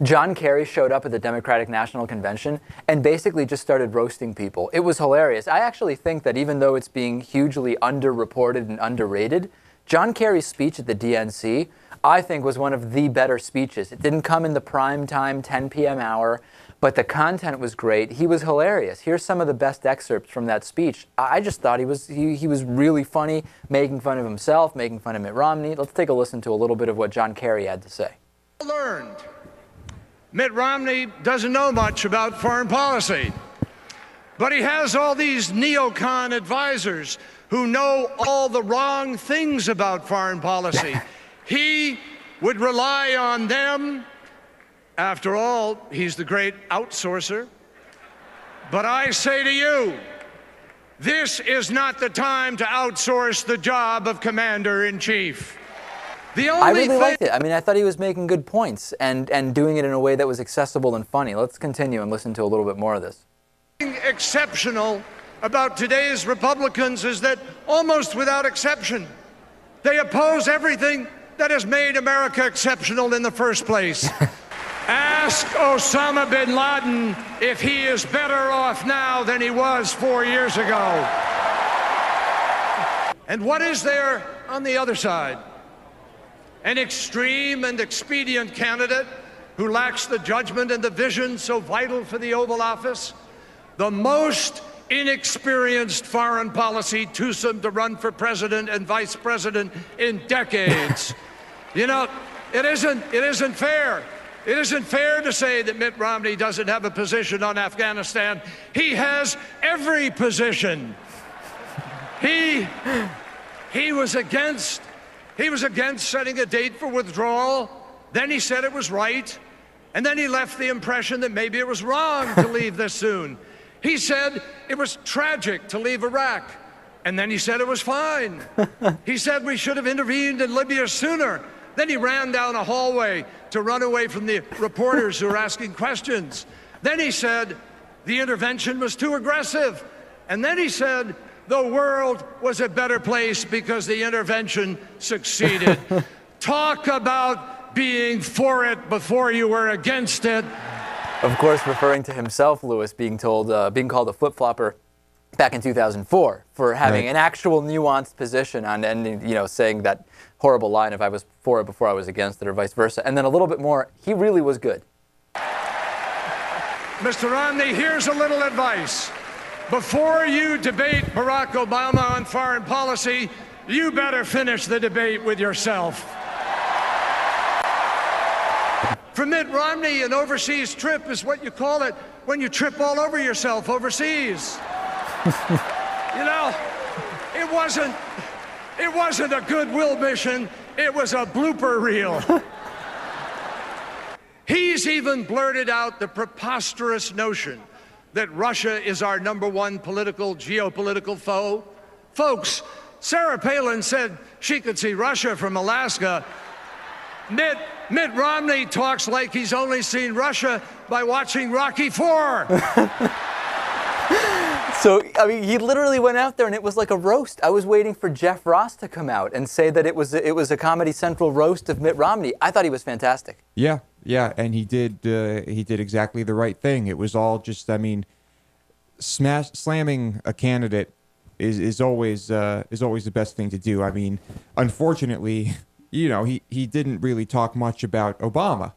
John Kerry showed up at the Democratic National Convention and basically just started roasting people. It was hilarious. I actually think that even though it's being hugely underreported and underrated, John Kerry's speech at the DNC, I think, was one of the better speeches. It didn't come in the prime time 10 p.m. hour, but the content was great. He was hilarious. Here's some of the best excerpts from that speech. I just thought he was really funny, making fun of himself, making fun of Mitt Romney. Let's take a listen to a little bit of what John Kerry had to say. Learned. Mitt Romney doesn't know much about foreign policy, but he has all these neocon advisors who know all the wrong things about foreign policy. He would rely on them. After all, he's the great outsourcer. But I say to you, this is not the time to outsource the job of commander-in-chief. I really liked it. I mean, I thought he was making good points and doing it in a way that was accessible and funny. Let's continue and listen to a little bit more of this. Exceptional about today's Republicans is that almost without exception, they oppose everything that has made America exceptional in the first place. Ask Osama bin Laden if he is better off now than he was 4 years ago. And what is there on the other side? An extreme and expedient candidate who lacks the judgment and the vision so vital for the Oval Office, the most inexperienced foreign policy twosome to run for president and vice president in decades. You know, it isn't fair. It isn't fair to say that Mitt Romney doesn't have a position on Afghanistan. He has every position. He was against setting a date for withdrawal. Then he said it was right. And then he left the impression that maybe it was wrong to leave this soon. He said it was tragic to leave Iraq. And then he said it was fine. He said we should have intervened in Libya sooner. Then he ran down a hallway to run away from the reporters who were asking questions. Then he said the intervention was too aggressive. And then he said the world was a better place because the intervention succeeded. Talk about being for it before you were against it. Of course, referring to himself, Lewis, being called a flip-flopper back in 2004 for having an actual nuanced position on, and saying that horrible line, if I was for it before I was against it, or vice versa. And then a little bit more, he really was good. Mr. Romney, here's a little advice. Before you debate Barack Obama on foreign policy, you better finish the debate with yourself. For Mitt Romney, an overseas trip is what you call it when you trip all over yourself overseas. You know, it wasn't a goodwill mission, it was a blooper reel. He's even blurted out the preposterous notion that Russia is our #1 geopolitical foe. Folks, Sarah Palin said she could see Russia from Alaska. Mitt Romney talks like he's only seen Russia by watching Rocky IV. So, I mean, he literally went out there and it was like a roast. I was waiting for Jeff Ross to come out and say that it was a Comedy Central roast of Mitt Romney. I thought he was fantastic. Yeah, and he did exactly the right thing. It was all just, I mean, slamming a candidate is always the best thing to do. I mean, unfortunately, he didn't really talk much about Obama.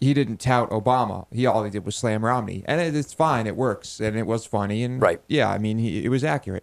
He didn't tout Obama. All he did was slam Romney. And it's fine. It works. And it was funny. And right. Yeah, I mean, it was accurate.